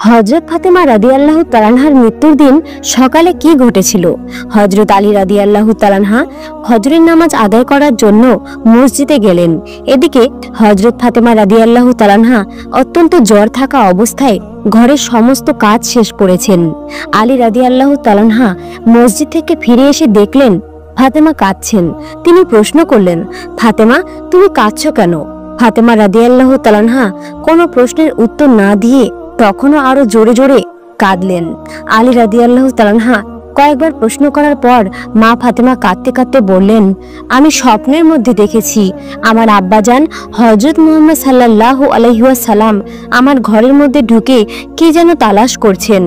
হযরত ফাতেমা রাদিয়াল্লাহু তাআলার মৃত্যুর দিন সকালে কি ঘটেছিল। হযরত আলী রাদিয়াল্লাহু তাআলা ফজরের নামাজ আদায় করার জন্য মসজিদে গেলেন। এদিকে হযরত ফাতেমা রাদিয়াল্লাহু তাআলা অত্যন্ত জ্বর থাকা অবস্থায় ঘরের সমস্ত কাজ শেষ করেছেন। আলী রাদিয়াল্লাহু তাআলা মসজিদ থেকে ফিরে এসে দেখলেন ফাতেমা কাঁদছেন। তিনি প্রশ্ন করলেন, ফাতেমা, তুমি কাঁদছো কেন? ফাতেমা রাদিয়াল্লাহু তাআলা কোনো প্রশ্নের উত্তর না দিয়ে তখনও আরো জোরে জোরে কাঁদলেন। আলী রাদিয়াল্লাহু তাআলা কয়েকবার প্রশ্ন করার পর মা ফাতেমা কাঁদতে কাঁদতে বললেন, আমি স্বপ্নের মধ্যে দেখেছি আমার আব্বাজান হযরত মুহাম্মদ সাল্লাল্লাহু আলাইহি ওয়াসাল্লাম আমার ঘরের মধ্যে ঢুকে কি যেন তালাশ করছেন।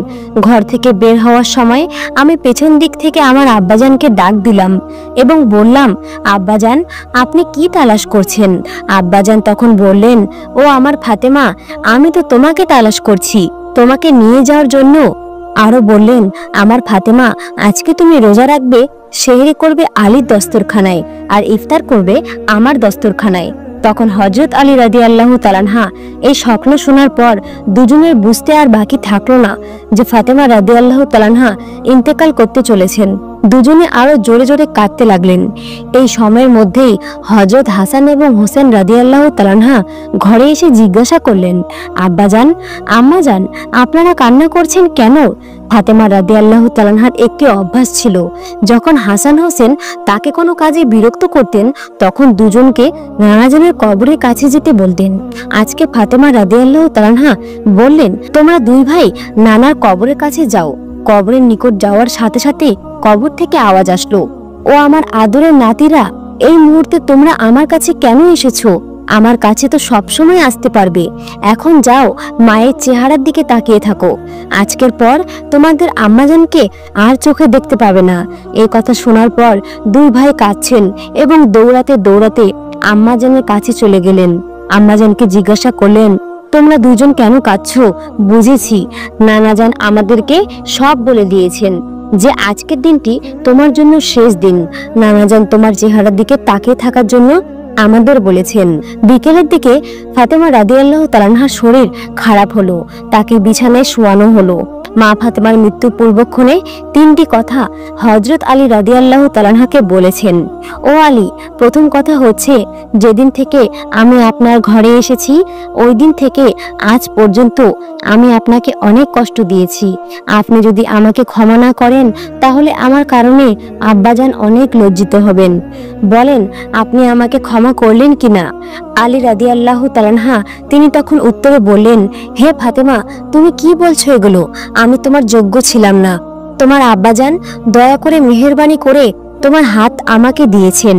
ঘর থেকে বের হওয়ার সময় আমি পেছন দিক থেকে আমার আব্বাজানকে ডাক দিলাম এবং বললাম, আব্বাজান, আপনি কি তালাশ করছেন? আব্বাজান তখন বললেন, ও আমার ফাতেমা, আমি তো তোমাকে তালাশ করছি, তোমাকে নিয়ে যাওয়ার জন্য। আরো বললেন, আমার ফাতেমা, আজকে তুমি রোজা রাখবে, সেহরি করবে আলীর দস্তরখানায় আর ইফতার করবে আমার দস্তরখানায়। তখন হযরত আলী রাদিয়াল্লাহু তাআলা এই স্বপ্ন শোনার পর দুজনের বুঝতে আর বাকি থাকলো না যে ফাতেমা রাদিয়াল্লাহু তাআলা ইন্তেকাল করতে চলেছেন। দুজনে আরো জোরে জোরে কাঁদতে লাগলেন। এই সময়ের মধ্যেই হযরত হাসান এবং হোসেন রাদিয়াল্লাহু তাআলা ঘরে এসে জিজ্ঞাসা করলেন, আব্বাজান, আম্মাজান, আপনারা কান্না করছেন কেন? ফাতেমা রাদিয়াল্লাহু তাআলার একটি অভ্যাস ছিল, যখন হাসান হোসেন তাকে কোনো কাজে বিরক্ত করতেন তখন দুজনকে নানাজনের কবরের কাছে যেতে বলতেন। আজকে ফাতেমা রাদিয়াল্লাহু তাআলা বললেন, তোমরা দুই ভাই নানার কবরের কাছে যাও। কবরের নিকট যাওয়ার সাথে সাথে কবর থেকে আওয়াজ আসলো, ও আমার আদরের নাতিরা, এই মুহূর্তে তোমরা আমার কাছে কেন এসেছো? আমার কাছে তো সবসময় আসতে পারবে। এখন যাও, মায়ের চেহারার দিকে তাকিয়ে থাকো। আজকের পর তোমাদের আম্মাজানকে আর চোখে দেখতে পাবে না। এই কথা শোনার পর দুই ভাই কাঁদছেন এবং দৌড়াতে দৌড়াতে আম্মাজানের কাছে চলে গেলেন। আম্মাজানকে জিজ্ঞাসা করলেন, তোমরা দুজন কেন কাঁদছো? বুঝেছি, নানাজান আমাদেরকে সব বলে দিয়েছেন যে আজকের দিনটি তোমার জন্য শেষ দিন। নানাজান তোমার চেহারার দিকে তাকিয়ে থাকার জন্য আমাদের বলেছেন। বিকেলের দিকে ফাতেমা রাদিয়াল্লাহু তাআলার শরীর খারাপ হলো, তাকে বিছানায় শোয়ানো হলো। মা ফাতেমার মৃত্যু পূর্বক্ষণে তিনটি কথা হযরত আলী রাদিয়াল্লাহু তাআলাকে বলেছেন। ও আলী, প্রথম কথা হচ্ছে, যেদিন থেকে আমি আপনার ঘরে এসেছি ওই দিন থেকে আজ পর্যন্ত আমি আপনাকে অনেক কষ্ট দিয়েছি। আপনি যদি আমাকে ক্ষমা না করেন তাহলে আমার কারণে আব্বাজান অনেক লজ্জিত হবেন। বলেন, আপনি আমাকে ক্ষমা করলেন কিনা? আলী রাদিয়াল্লাহু তাআলা তিনি তখন উত্তরে বললেন, হে ফাতেমা, তুমি কি বলছো এগুলো? আমি তোমার যোগ্য ছিলাম না। তোমার আব্বাজান দয়া করে মেহেরবানি করে তোমার হাত আমাকে দিয়েছেন।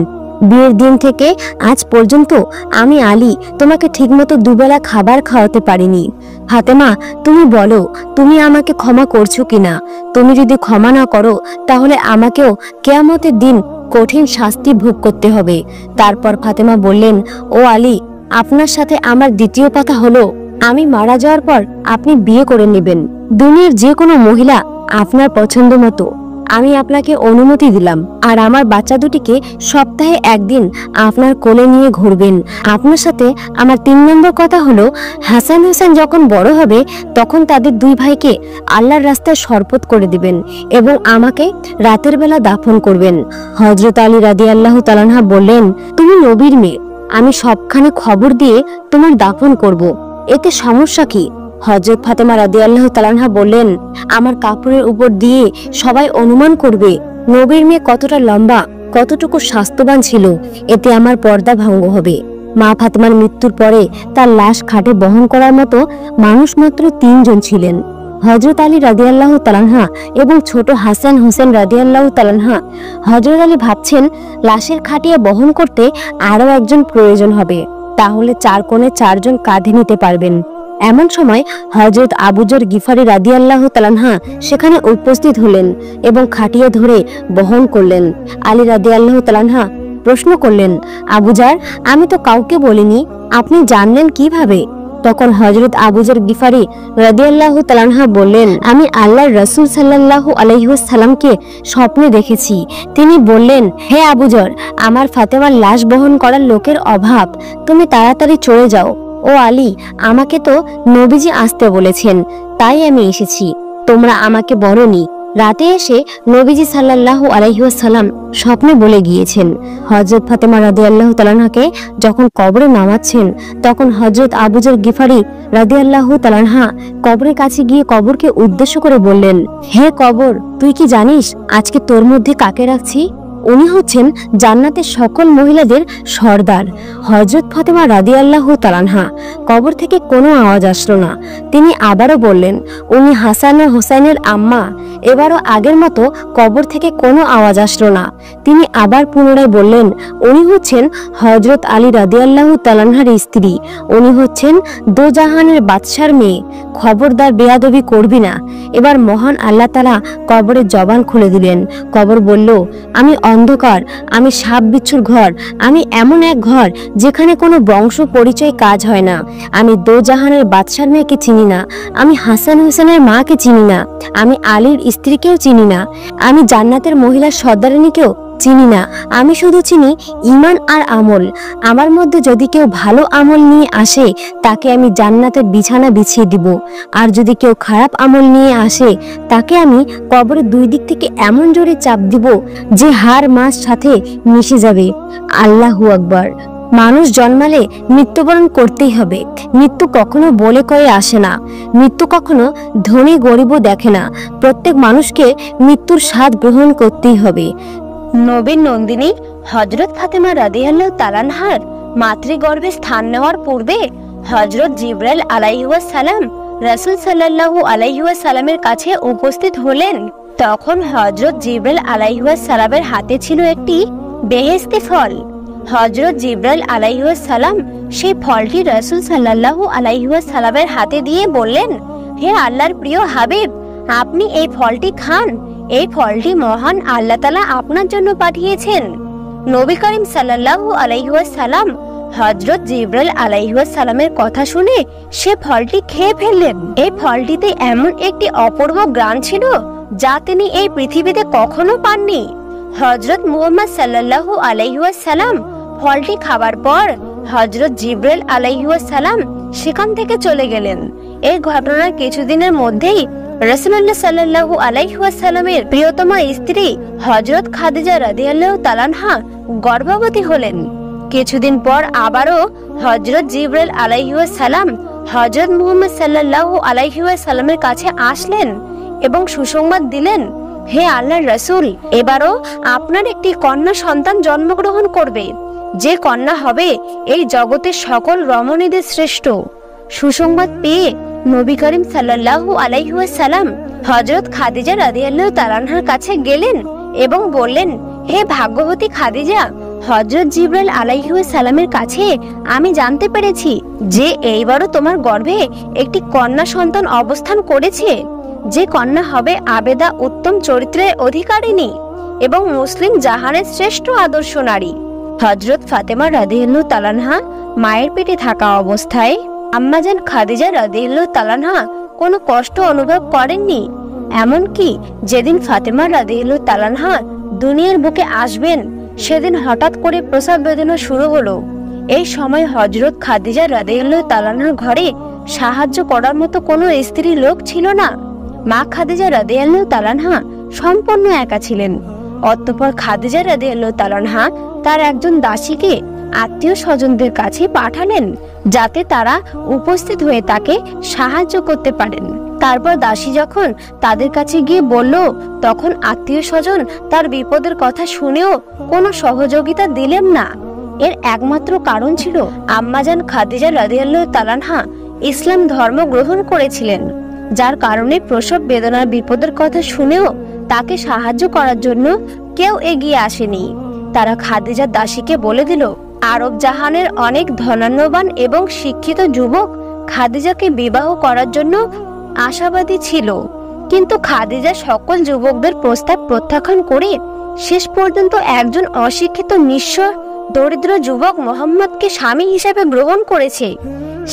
বিয়ের দিন থেকে আজ পর্যন্ত আমি আলী তোমাকে ঠিকমতো দুবেলা খাবার খাওয়াতে পারিনি। ফাতেমা, তুমি বলো, তুমি আমাকে ক্ষমা করছো কিনা? তুমি যদি ক্ষমা না করো তাহলে আমাকেও কিয়ামতের দিন কঠিন শাস্তি ভোগ করতে হবে। তারপর ফাতেমা বললেন, ও আলী, আপনার সাথে আমার দ্বিতীয় কথা হলো, আমি মারা যাওয়ার পর আপনি বিয়ে করে নেবেন। দুনিয়ার যে কোনো মহিলা আপনার পছন্দ মতো আমি আপনাকে অনুমতি দিলাম। আর আমার বাচ্চা দুটিকে সপ্তাহে একদিন আপনার কোলে নিয়ে ঘুরবেন। আপনার সাথে আমার 3 নম্বর কথা হলো, হাসান হোসেন যখন বড় হবে তখন তাদের দুই ভাইকে আল্লাহর রাস্তায় শরবত করে দিবেন এবং আমাকে রাতের বেলা দাফন করবেন। হযরত আলী রাদিয়াল্লাহু তাআলা বললেন, তুমি নবীর মেয়ে, আমি সবখানে খবর দিয়ে তোমার দাফন করব, এতে সমস্যা কি? হযরত ফাতেমা রাদিয়াল্লাহু তাআলা বললেন, আমার কাপড়ের উপর দিয়ে সবাই অনুমান করবে নবীর মেয়ে কতটা লম্বা, কতটুকু স্বাস্থ্যবান ছিল, এতে আমার পর্দা ভঙ্গ হবে। মা ফাতেমার মৃত্যুর পরে তার লাশ খাটে বহন করার মতো মানুষ মাত্র 3 জন ছিলেন, হযরত আলী রাদিয়াল্লাহু তাআলা এবং ছোট হাসান হোসেন রাদিয়াল্লাহু তাআলা। হযরত আলী ভাবছেন লাশের খাটিয়ে বহন করতে আরো একজন প্রয়োজন হবে, তাহলে 4 কোণে 4 জন কাঁধে নিতে পারবেন। এমন সময় হযরত আবু যর গিফারি রাদিয়াল্লাহু তাআলা সেখানে উপস্থিত হলেন এবং খাটিয়ে ধরে বহন করলেন। আলী রাদিয়াল্লাহু তাআলা প্রশ্ন করলেন, আবু যর, আমি তো কাউকে বলিনি, আপনি জানলেন কিভাবে? তখন হযরত আবু যর গিফারি রাদিয়াল্লাহু তাআলা বললেন, আমি আল্লাহর রাসূল সাল্লাল্লাহু আলাইহি ওয়াসাল্লামকে স্বপ্নে দেখেছি। তিনি বললেন, হে আবু যর, আমার ফাতেমার লাশ বহন করার লোকের অভাব, তুমি তাড়াতাড়ি চলে যাও। ও আলী, আমাকে তো নবীজি আসতে বলেছেন, তাই আমি এসেছি, তোমরা আমাকে বলোনি। রাতে এসে নবীজি সাল্লাল্লাহু আলাইহি ওয়াসাল্লাম স্বপ্নে বলে গিয়েছেন, হযরত ফাতেমা রাদিয়াল্লাহু তাআলাকে যখন কবরে নামাচ্ছেন, তখন হযরত আবু যর গিফারি রাদিয়াল্লাহু তাআলা কবরের কাছে গিয়ে কবরকে উদ্দেশ্য করে বললেন, হে কবর, তুই কি জানিস আজকে তোর মধ্যে কাকে রাখছি? উনি হচ্ছেন জান্নাতের সকল মহিলাদের সর্দার হযরত ফাতেমা রাদিয়াল্লাহু তাআলা। কবর থেকে কোনো আওয়াজ আসলো না। তিনি আবারও বললেন, উনি হাসান ও হোসাইনের আম্মা। এবারও আগের মতো কবর থেকে কোনো আওয়াজ আসলো না। তিনি আবার পুনরায় বললেন, উনি হচ্ছেন হযরত আলী রাদিয়াল্লাহু তাআলার স্ত্রী, উনি হচ্ছেন দোজাহানের বাদশার মেয়ে। খবরদার বেয়াদবি করবি না। এবার মহান আল্লাহ তাআলা কবরের জবান খুলে দিলেন। কবর বলল, আমি অন্ধকার, আমি সাপ বিচ্ছুর ঘর, আমি এমন এক ঘর যেখানে কোনো বংশ পরিচয় কাজ হয় না। আমি দোজাহানের বাদশার মেয়েকে চিনি না, আমি হাসান হোসেনের মাকে চিনি না, আমি আলীর স্ত্রীকেও চিনি না, আমি জান্নাতের মহিলার সর্দারিনীকেও চিনি না। আমি শুধু চিনি ঈমান আর আমল। আমার মধ্যে যদি কেউ ভালো আমল নিয়ে আসে, তাকে আমি জান্নাতের বিছানা বিছিয়ে দিব, আর যদি কেউ খারাপ আমল নিয়ে আসে, তাকে আমি কবরের দুই দিক থেকে এমন জোরে চাপ দিব যে হাড় মাস সাথে মিশে যাবে। আল্লাহু আকবার। মানুষ জন্মালে মৃত্যুবরণ করতেই হবে। মৃত্যু কখনো বলে কয়ে আসে না। মৃত্যু কখনো ধনী গরিবও দেখে না। প্রত্যেক মানুষকে মৃত্যুর স্বাদ গ্রহণ করতেই হবে। নবীর নন্দিনী হযরত ফাতেমা রাদিয়াল্লাহু তাআলার মাতৃগর্ভে স্থান নেওয়ার পূর্বে হযরত জিবরাইল আলাইহিস সালাম রাসূল সাল্লাল্লাহু আলাইহি ওয়াসাল্লামের কাছে উপস্থিত হলেন। তখন হযরত জিবরাইল আলাইহিস সালামের হাতে ছিল একটি বেহেশতি ফল। হযরত জিবরাইল আলাইহিস সালাম সেই ফলটি রাসূল সাল্লাল্লাহু আলাইহি ওয়াসাল্লামের হাতে দিয়ে বললেন, হে আল্লাহর প্রিয় হাবিব, আপনি এই ফলটি খান। এই ফলটি মহান আল্লাহ তাআলা আপনার জন্য পাঠিয়েছেন। নবী করিম সাল্লাল্লাহু আলাইহি ওয়াসাল্লাম হযরত জিবরাইল আলাইহিস সালামের কথা শুনে সে ফলটি খেয়ে ফেললেন। এই ফলটিতে এমন একটি অপূর্ব ঘ্রাণ ছিল যা তিনি এই পৃথিবীতে কখনো পাননি। হযরত মুহাম্মদ সাল্লাল্লাহু আলাইহি ওয়াসাল্লাম ফলটি খাবার পর হযরত জিবরাইল আলাইহিস সালাম সেখান থেকে চলে গেলেন। এই ঘটনার কিছুদিনের মধ্যেই রাসূলুল্লাহ সাল্লাল্লাহু আলাইহি ওয়াসাল্লামের প্রিয়তমা স্ত্রী হযরত খাদিজা রাদিয়াল্লাহু তাআলা গর্ভবতী হলেন। কিছুদিন পর আবারও হযরত জিবরাইল আলাইহিস সালাম হযরত মুহাম্মদ সাল্লাল্লাহু আলাইহি ওয়াসাল্লামের কাছে আসলেন এবং সুসংবাদ দিলেন, হে আল্লাহর রাসূল, এবারও আপনার একটি কন্যা সন্তান জন্মগ্রহণ করবে, যে কন্যা হবে এই জগতের সকল রমণীদের শ্রেষ্ঠ। সুসংবাদ পেয়ে নবী করিম সাল্লাল্লাহু আলাইহি ওয়াসাল্লাম হযরত খাদিজা রাদিয়াল্লাহু তাআলার কাছে গেলেন এবং বললেন, হে ভাগ্যবতী খাদিজা, হযরত জিবরাইল আলাইহিস সালামের কাছে আমি জানতে পেরেছি যে এইবারও তোমার গর্ভে একটি কন্যা সন্তান অবস্থান করেছে, যে কন্যা হবে আবেদা, উত্তম চরিত্রের অধিকারিণী এবং মুসলিম জাহানের শ্রেষ্ঠ আদর্শ নারী। হযরত ফাতেমা রাদিয়াল্লাহু তাআলা মায়ের পেটে থাকা অবস্থায় আম্মাজান খাদিজা রাদিয়াল্লাহু তাআলা কোনো কষ্ট অনুভব করেননি। এমনকি যেদিন ফাতেমা রাদিয়াল্লাহু তাআলা দুনিয়ার বুকে আসবেন, সেদিন হঠাৎ করে প্রসব বেদনা শুরু হলো। এই সময় হযরত খাদিজা রাদিয়াল্লাহু তাআলার ঘরে সাহায্য করার মতো কোনো স্ত্রী লোক ছিল না। মা খাদিজা রাদিয়াল্লাহু তাআলা সম্পূর্ণ একা ছিলেন। অতঃপর খাদিজা রাদিয়াল্লাহু তাআলা তার একজন দাসীকে আত্মীয় স্বজনদের কাছে পাঠালেন, যাতে তারা উপস্থিত হয়ে তাকে সাহায্য করতে পারেন। তারপর দাসী যখন তাদের কাছে গিয়ে বলল, তখন আত্মীয় স্বজন তার বিপদের কথা শুনেও কোনো সহযোগিতা দিলেন না। এর একমাত্র কারণ ছিল আম্মাজান খাদিজা রাদিয়াল্লাহু তাআলা ইসলাম ধর্ম গ্রহণ করেছিলেন, যার কারণে প্রসব বেদনার বিপদের কথা শুনেও তাকে সাহায্য করার জন্য কেউ এগিয়ে আসেনি। তারা খাদিজার দাসীকে বলে দিল, আরব জাহানের অনেক ধনাঢ্যবান এবং শিক্ষিত যুবক খাদিজাকে বিবাহ করার জন্য আশাবাদী ছিল, কিন্তু খাদিজা সকল যুবকদের প্রস্তাব প্রত্যাখ্যান করে শেষ পর্যন্ত একজন অশিক্ষিত নিঃস্ব দরিদ্র যুবক মোহাম্মদকে স্বামী হিসেবে গ্রহণ করেছে।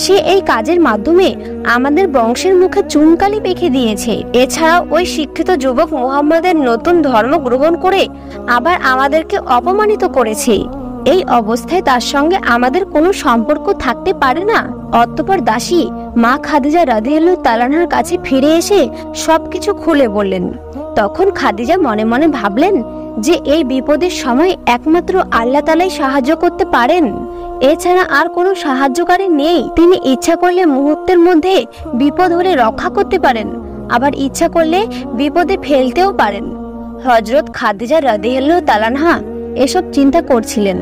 সে এই কাজের মাধ্যমে আমাদের বংশের মুখে চুনকালি পেকে দিয়েছে। এছাড়াও ওই শিক্ষিত যুবক মুহাম্মদের নতুন ধর্ম গ্রহণ করে আবার আমাদেরকে অপমানিত করেছে। এই অবস্থায় তার সঙ্গে আমাদের কোনো সম্পর্ক থাকতে পারে না। অতঃপর দাসী মা খাদিজা রাদিয়াল্লাহু তাআলা আনহার কাছে ফিরে এসে সবকিছু খুলে বললেন। তখন খাদিজা মনে মনে ভাবলেন যে এই বিপদের সময় একমাত্র আল্লাহ তাআলাই সাহায্য করতে পারেন, এছাড়া আর কোনো সাহায্যকারী নেই। তিনি ইচ্ছা করলে মুহূর্তের মধ্যে বিপদ হলে রক্ষা করতে পারেন, আবার ইচ্ছা করলে বিপদে ফেলতেও পারেন। হযরত খাদিজা রাদিয়াল্লাহু তাআলা আনহা এসব চিন্তা করছিলেন।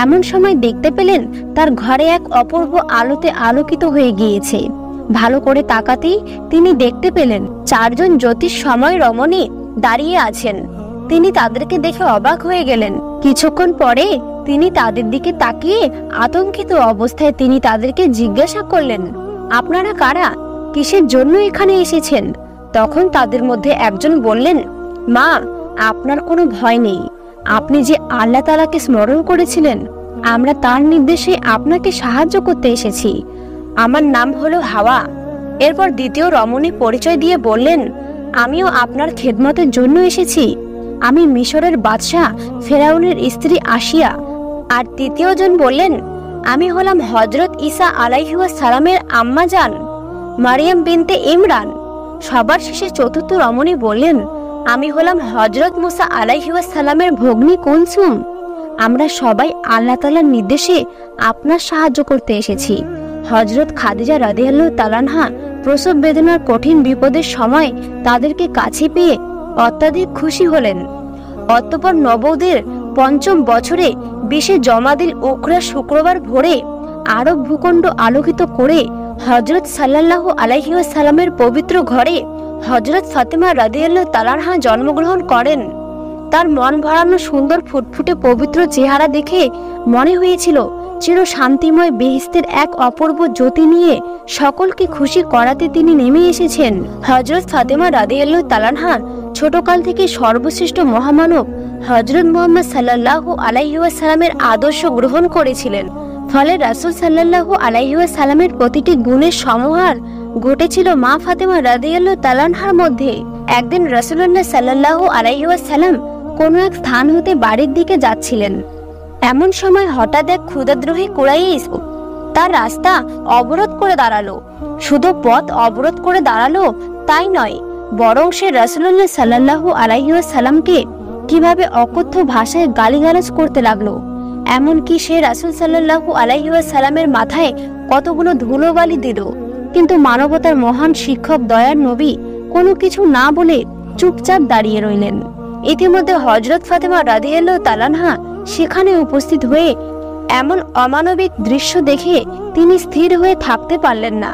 এমন সময় দেখতে পেলেন তার ঘরে এক অপূর্ব আলোতে আলোকিত হয়ে গিয়েছে। ভালো করে তাকাতেই তিনি দেখতে পেলেন 4 জন জ্যোতিষময় রমণী দাঁড়িয়ে আছেন। তিনি তাদেরকে দেখে অবাক হয়ে গেলেন। কিছুক্ষণ পরে তিনি তাদের দিকে তাকিয়ে আতঙ্কিত অবস্থায় তিনি তাদেরকে জিজ্ঞাসা করলেন, আপনারা কারা, কিসের জন্য এখানে এসেছেন? তখন তাদের মধ্যে একজন বললেন, মা, আপনার কোনো ভয় নেই। আপনি যে আল্লাহ তাআলাকে স্মরণ করেছিলেন, আমরা তার নির্দেশে আপনাকে সাহায্য করতে এসেছি। আমার নাম হলো হাওয়া। এরপর দ্বিতীয় রমণী পরিচয় দিয়ে বললেন, আমিও আপনার খেদমতের জন্য এসেছি। আমি মিশরের বাদশাহ ফেরাউনের স্ত্রী আসিয়া। আর তৃতীয় জন বললেন, আমি হলাম হযরত ঈসা আলাইহিস সালামের আম্মা জান মারিয়াম বিনতে ইমরান। সবার শেষে চতুর্থ রমণী বললেন, আমি হলাম হযরত মুসা আলাইহিস সালামের ভগ্নী কুলসুম। আমরা সবাই আল্লাহ তাআলার নির্দেশে আপনার সাহায্য করতে এসেছি। হযরত খাদিজা রাদিয়াল্লাহু তাআলা আনহা প্রসব বেদনার কঠিন বিপদের সময় তাদেরকে কাছে পেয়ে অত্যাধিক খুশি হলেন। অতঃপর নববধূর ৫ম বছরে ২০ জমাদিল উখরা শুক্রবার ভোরে আরব ভূখণ্ড আলোকিত করে হযরত সাল্লাল্লাহু আলাইহি ওয়াসাল্লামের পবিত্র ঘরে হযরত ফাতেমা রাদিয়াল্লাহু তাআলা আনহা জন্মগ্রহণ করেন। তার মন ভরানো সুন্দর ফুটফুটে পবিত্র চেহারা দেখে মনে হয়েছিল চির শান্তিময় বেহেশতের এক অপূর্ব জ্যোতি নিয়ে সকলকে খুশি করাতে তিনি নেমে এসেছেন। হযরত ফাতেমা রাদিয়াল্লাহু তাআলা আনহা ছোটকাল থেকে সর্বশ্রেষ্ঠ মহামানব হযরত মুহাম্মদ সাল্লাল্লাহু আলাইহি ওয়াসাল্লামের আদর্শ গ্রহণ করেছিলেন। ফলে রাসূল সাল্লাল্লাহু আলাইহি ওয়াসাল্লামের প্রতিটি গুণের সমাহার ঘটেছিল মা ফাতেমা রাদিয়াল্লাহু তাআলা আনহার মধ্যে। একদিন রাসূলুল্লাহ সাল্লাল্লাহু আলাইহি ওয়াসাল্লাম কোনো এক স্থান হতে বাড়ির দিকে যাচ্ছিলেন। এমন সময় হঠাৎ এক ক্ষুধাদ্রোহী কুরাইশ তার রাস্তা অবরোধ করে দাঁড়ালো। শুধু পথ অবরোধ করে দাঁড়ালো তাই নয়, বরং সে রাসূলুল্লাহ সাল্লাল্লাহু আলাইহি ওয়াসাল্লামকে কিভাবে অকথ্য ভাষায় গালিগালাজ করতে লাগলো। এমনকি সে রাসূল সাল্লাল্লাহু আলাইহি ওয়াসাল্লামের মাথায় কতগুলো ধুলোবালি দিল। কিন্তু মানবতার মহান শিক্ষক দয়ার নবী কোনো কিছু না বলে চুপচাপ দাঁড়িয়ে রইলেন। ইতিমধ্যে হযরত ফাতেমা রাদিয়াল্লাহু তাআলা আনহা সেখানে উপস্থিত হয়ে এমন অমানবিক দৃশ্য দেখে তিনি স্থির হয়ে থাকতে পারলেন না,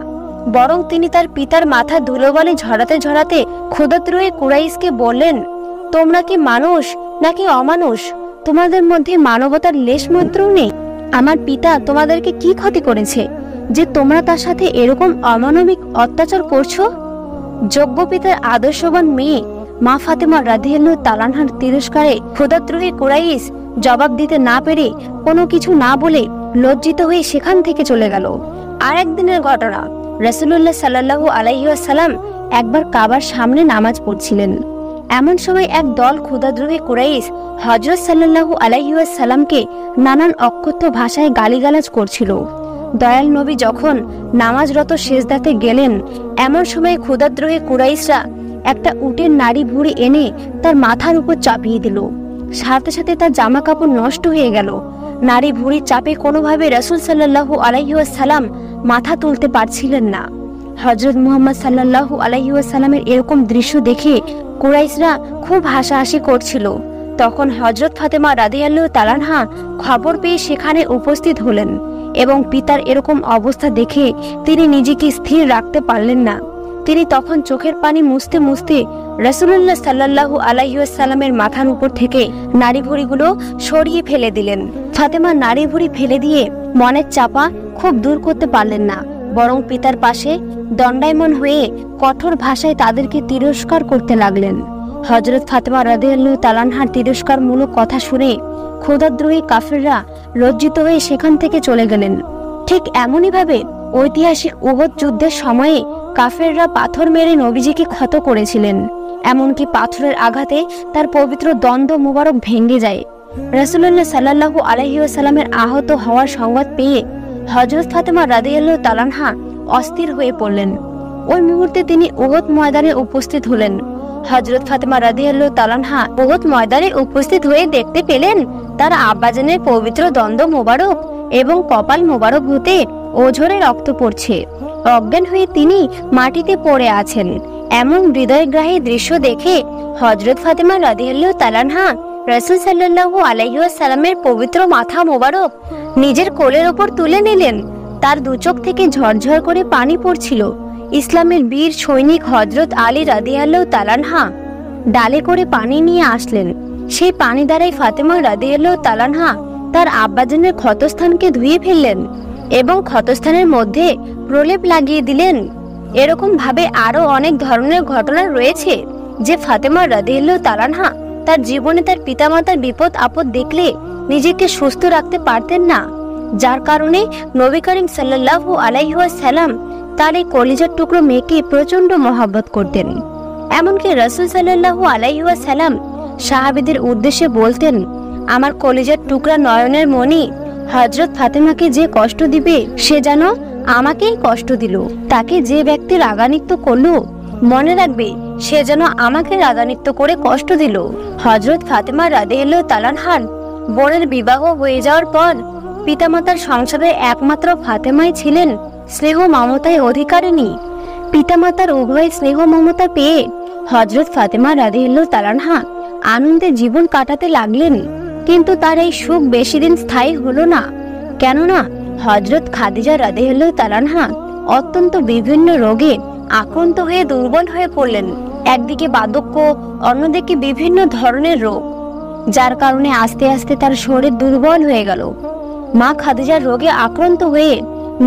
বরং তিনি তার পিতার মাথা ধুলোবালি ঝরাতে ঝরাতে ক্ষুধাদ্রোহী কুরাইশকে বললেন, তোমরা কি মানুষ নাকি অমানুষ? তোমাদের মধ্যে মানবতার লেশ মাত্রও নেই। আমার পিতা তোমাদেরকে কি ক্ষতি করেছে যে তোমরা তার সাথে এরকম অমানবিক অত্যাচার করছো? যোগ্য পিতার আদর্শবান মেয়ে মা ফাতেমা রাদিয়াল্লাহু তাআলা আনহার তিরস্কারে ক্ষুধাদ্রোহী কুরাইশ জবাব দিতে না পেরে কোনো কিছু না বলে লজ্জিত হয়ে সেখান থেকে চলে গেল। আর একদিনের ঘটনা, রাসূলুল্লাহ সাল্লাল্লাহু আলাইহি ওয়াসাল্লাম একবার কাবার সামনে নামাজ পড়ছিলেন। এমন সময় এক দল ক্ষুধাদ্রোহী কুরাইশ হযরত সাল্লাল্লাহু আলাইহি ওয়াসাল্লামকে নানান অকথ্য ভাষায় গালিগালাজ করছিল। দয়াল নবী যখন নামাজরত সেজদাতে গেলেন, এমন সময় ক্ষুধাদ্রোহী কুরাইশরা একটা উটের নাড়ি ভুঁড়ি এনে তার মাথার উপর চাপিয়ে দিল। সাথে সাথে তার জামা কাপড় নষ্ট হয়ে গেল। নাড়ি ভুঁড়ির চাপে কোনোভাবে রাসূল সাল্লাল্লাহু আলাইহি ওয়াসাল্লাম মাথা তুলতে পারছিলেন না। হযরত মুহাম্মদ সাল্লাল্লাহু আলাইহি ওয়াসাল্লামের এরকম দৃশ্য দেখে কুরাইশরা খুব হাসাহাসি করছিল। তখন হযরত ফাতেমা রাদিয়াল্লাহু তাআলা আনহা খবর পেয়ে সেখানে উপস্থিত হলেন এবং পিতার এরকম অবস্থা দেখে তিনি নিজেকে স্থির রাখতে পারলেন না। তিনি তখন চোখের পানি মুছতে মুছতে রাসূলুল্লাহ সাল্লাল্লাহু আলাইহি ওয়াসাল্লামের মাথার উপর থেকে নাড়ি ভুঁড়িগুলো সরিয়ে ফেলে দিলেন। ফাতেমা নাড়ি ভুঁড়ি ফেলে দিয়ে মনের চাপা খুব দূর করতে পারলেন না, বরং পিতার পাশে দণ্ডায়মান হয়ে কঠোর ভাষায় তাদেরকে তিরস্কার করতে লাগলেন। হযরত ফাতেমা রাদিয়াল্লাহু তাআলা আনহার তিরস্কারমূলক কথা শুনে ক্ষুধাদ্রোহী কাফেররা লজ্জিত হয়ে সেখান থেকে চলে গেলেন। ঠিক এমনই ভাবে ঐতিহাসিক উহুদ যুদ্ধের সময়ে কাফেররা পাথর মেরে নবীজিকে ক্ষত করেছিলেন। এমনকি পাথরের আঘাতে তার পবিত্র দণ্ড মুবারক ভেঙে যায়। রাসূলুল্লাহ সাল্লাল্লাহু আলাইহি ওয়াসাল্লামের আহত হওয়ার সংবাদ পেয়ে হযরত ফাতেমা রাদিয়াল্লাহু তাআলা আনহা অস্থির হয়ে পড়লেন। ওই মুহূর্তে তিনি উহুদ ময়দানে উপস্থিত হলেন। হযরত ফাতেমা রাদিয়াল্লাহু তাআলা আনহা উহুদ ময়দানে উপস্থিত হয়ে দেখতে পেলেন তার আব্বাজানের পবিত্র দণ্ড মোবারক এবং কপাল মোবারক হতে ওঝরে রক্ত পড়ছে। অজ্ঞান হয়ে তিনি মাটিতে পড়ে আছেন। এমন হৃদয়গ্রাহী দৃশ্য দেখে হযরত ফাতেমা রাদিয়াল্লাহু তাআলা আনহা রাসূল সাল্লাল্লাহু আলাইহি ওয়াসাল্লামের পবিত্র মাথা মোবারক নিজের কোলের ওপর তুলে নিলেন। তার দু চোখ থেকে ঝরঝর করে পানি পড়ছিল। ইসলামের বীর সৈনিক হযরত আলী রাদিয়াল্লাহু তাআলা আনহা ডালে করে পানি নিয়ে আসলেন। সেই পানি দ্বারাই ফাতেমা রাদিয়াল্লাহু তাআলা আনহা তার আব্বাজানের ক্ষতস্থানকে ধুয়ে ফেললেন এবং ক্ষতস্থানের মধ্যে প্রলেপ লাগিয়ে দিলেন। এরকম ভাবে আরো অনেক ধরনের ঘটনা রয়েছে যে ফাতেমা রাদিয়াল্লাহু তাআলা আনহা তার জীবনে তার পিতামাতার বিপদ আপদ দেখলে নিজেকে সুস্থ রাখতে পারতেন না, যার কারণে নবী করিম সাল্লাল্লাহু আলাইহি ওয়াসাল্লাম তার এই কলিজার টুকরো মেয়েকে প্রচন্ড মহব্বত করতেন। এমনকি রাসূল সাল্লাল্লাহু আলাইহি ওয়াসাল্লাম সাহাবীদের উদ্দেশ্যে বলতেন, আমার কলিজার টুকরা নয়নের মণি হযরত ফাতেমাকে যে কষ্ট দিবে সে যেন আমাকেই কষ্ট দিল। তাকে যে ব্যক্তি রাগান্বিত করলো মনে রাখবে সে যেন আমাকে রাগান্বিত করে কষ্ট দিল। হযরত ফাতেমা রাদিয়াল্লাহু তাআলা আনহার বোনের বিবাহ হয়ে যাওয়ার পর পিতামাতার সংসারে একমাত্র ফাতেমাই ছিলেন স্নেহ মমতায় অধিকারিণী। পিতামাতার উভয় স্নেহ মমতা পেয়ে হযরত ফাতেমা রাদিয়াল্লাহু তাআলা আনহা আনন্দে জীবন কাটাতে লাগলেন। কিন্তু তার এই সুখ বেশি দিন স্থায়ী হলো না, কেননা হযরত খাদিজা রাদিয়াল্লাহু তাআলা আনহা অত্যন্ত বিভিন্ন রোগে আক্রান্ত হয়ে দুর্বল হয়ে পড়লেন। একদিকে বার্ধক্য, অন্যদিকে বিভিন্ন ধরনের রোগ, যার কারণে আস্তে আস্তে তার শরীর দুর্বল হয়ে গেল। মা খাদিজার রোগে আক্রান্ত হয়ে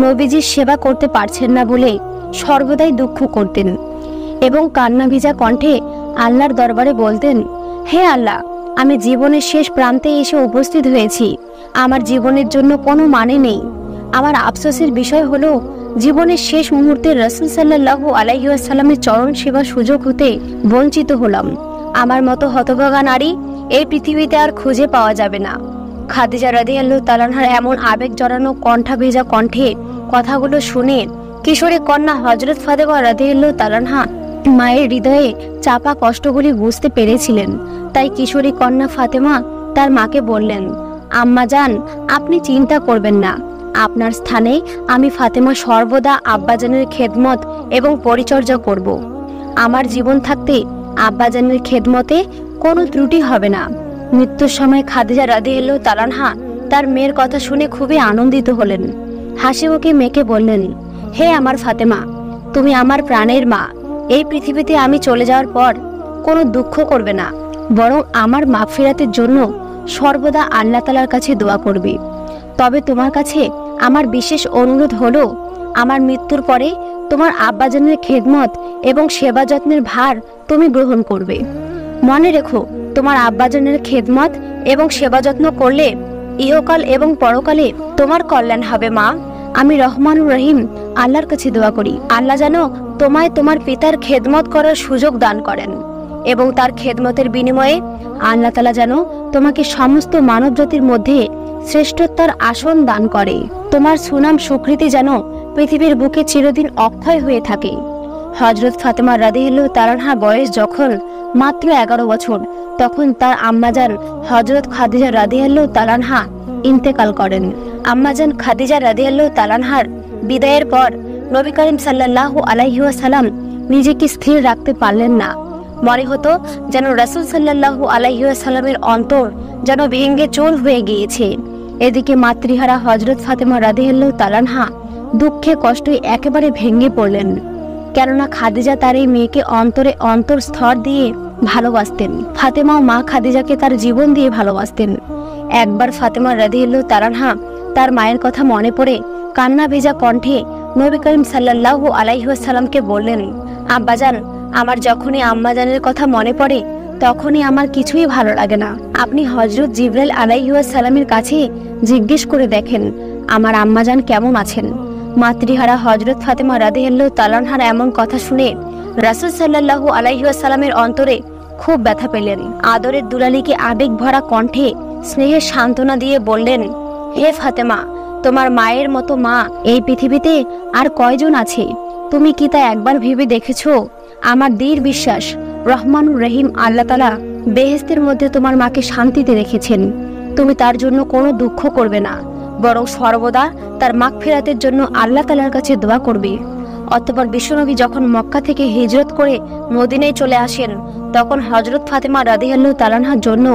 নবীজির সেবা করতে পারছেন না বলে সর্বদাই দুঃখ করতেন এবং কান্না ভিজা কণ্ঠে আল্লাহর দরবারে বলতেন, হে আল্লাহ, আমি জীবনের শেষ প্রান্তে এসে উপস্থিত হয়েছি। আমার জীবনের জন্য কোনো মানে নেই। আমার আফসোসের বিষয় হলো জীবনের শেষ মুহূর্তে রাসূল সাল্লাল্লাহু আলাইহি ওয়াসাল্লামের চরণ সেবার সুযোগ হতে বঞ্চিত হলাম। আমার মতো হতভাগা নারী এই পৃথিবীতে আর খুঁজে পাওয়া যাবে না। খাদিজা রাদিয়াল্লাহু তাআলা আনহার এমন আবেগ জড়ানো কণ্ঠা ভেজা কণ্ঠে কথাগুলো শুনে কিশোরী কন্যা হযরত ফাতেমা রাদিয়াল্লাহু তাআলা আনহা মায়ের হৃদয়ে চাপা কষ্টগুলি বুঝতে পেরেছিলেন। তাই কিশোরী কন্যা ফাতেমা তার মাকে বললেন, আম্মা জান, আপনি চিন্তা করবেন না, আপনার স্থানে আমি ফাতেমা সর্বদা আব্বাজানের খেদমত এবং পরিচর্যা করব। আমার জীবন থাকতে আব্বাজানের খেদমতে কোনো ত্রুটি হবে না। মৃত্যুর সময় খাদিজা রাদিয়াল্লাহু তাআলা আনহা তার মেয়ের কথা শুনে খুবই আনন্দিত হলেন। হাসি মুখে মেয়েকে বললেন, হে আমার ফাতেমা, তুমি আমার প্রাণের মা। এই পৃথিবীতে আমি চলে যাওয়ার পর কোনো দুঃখ করবে না, বরং আমার মাগফিরাতের জন্য সর্বদা আল্লাহ তাআলার কাছে দোয়া করবে। তবে তোমার কাছে আমার বিশেষ অনুরোধ হলো, আমার মৃত্যুর পরে তোমার আব্বাজানের খেদমত এবং সেবা যত্নের ভার তুমি গ্রহণ করবে। মনে রেখো, তোমার আব্বাজানের খেদমত এবং সেবা যত্ন করলে ইহকাল এবং পরকালে তোমার কল্যাণ হবে মা। আমি রহমানুর রহিম আল্লাহর কাছে দোয়া করি, আল্লাহ যেন তোমায় তোমার পিতার খেদমত করার সুযোগ দান করেন এবং তার খেদমতের বিনিময়ে আল্লাহ তাআলা যেন তোমাকে সমস্ত মানব জাতির মধ্যে শ্রেষ্ঠত্বের আসন দান করে। তোমার সুনাম সুকৃতি যেন পৃথিবীর বুকে চিরদিন অক্ষয় হয়ে থাকে। হযরত ফাতেমা রাদিয়াল্লাহু তাআলা আনহার বয়স যখন মাত্র 11 বছর, তখন তার আম্মাজান হযরত খাদিজা রাদিয়াল্লাহু তাআলা আনহা ইন্তেকাল করেন। আম্মাজান খাদিজা রাদিয়াল্লাহু তাআলা আনহার বিদায়ের পর নবী করিম সাল্লাল্লাহু আলাইহি ওয়াসাল্লাম নিজেকে স্থির রাখতে পারলেন না। মনে হতো যেন রাসূল সাল্লাল্লাহু আলাইহি ওয়াসাল্লামের অন্তর যেন ভেঙে চুর হয়ে গিয়েছে। এদিকে মাতৃহারা হযরত ফাতেমা রাদিয়াল্লাহু তাআলা আনহা দুঃখে কষ্টে একেবারে ভেঙে পড়লেন, কেননা খাদিজা তার এই মেয়েকে অন্তরে অন্তর স্তর দিয়ে ভালোবাসতেন। ফাতেমাও মা খাদিজাকে তার জীবন দিয়ে ভালোবাসতেন। একবার ফাতেমা রাদিয়াল্লাহু তাআলা আনহা তার মায়ের কথা মনে পড়ে কান্না ভেজা কণ্ঠে নবী করিম সাল্লাল্লাহু আলাইহি ওয়াসাল্লামকে বললেন, আব্বাজান, আমার যখনই আম্মাজানের কথা মনে পড়ে তখনই আমার কিছুই ভালো লাগে না। আপনি হযরত জিবরাইল আলাইহিস সালামের কাছে জিজ্ঞেস করে দেখেন আমার আম্মাজান কেমন আছেন। মাতৃহারা হযরত ফাতেমা রাদিয়াল্লাহু তাআলা আনহার এমন কথা শুনে রাসূল সাল্লাল্লাহু আলাইহি ওয়াসাল্লামের অন্তরে খুব ব্যথা পেলেন। আদরের দুলালিকে আবেগ ভরা কণ্ঠে স্নেহের সান্ত্বনা দিয়ে বললেন, হে ফাতেমা, তোমার মায়ের মতো মা এই পৃথিবীতে আর কয়জন আছে? তুমি কি তা একবার ভেবে দেখেছো? আমার দৃঢ় বিশ্বাস, রহমানুর রহিম আল্লাহ তাআলা বেহেশতের মধ্যে তোমার মাকে শান্তিতে রেখেছেন। তুমি তার জন্য কোনো দুঃখ করবে না, বরং সর্বদা তার মাগফিরাতের জন্য আল্লাহ তাআলার কাছে দোয়া করবে। অতঃপর বিশ্বনবী যখন মক্কা থেকে হিজরত করে মদিনায় চলে আসেন, তখন হযরত ফাতেমা রাদিয়াল্লাহু তাআলা আনহার জন্য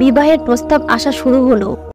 বিবাহের প্রস্তাব আসা শুরু হলো।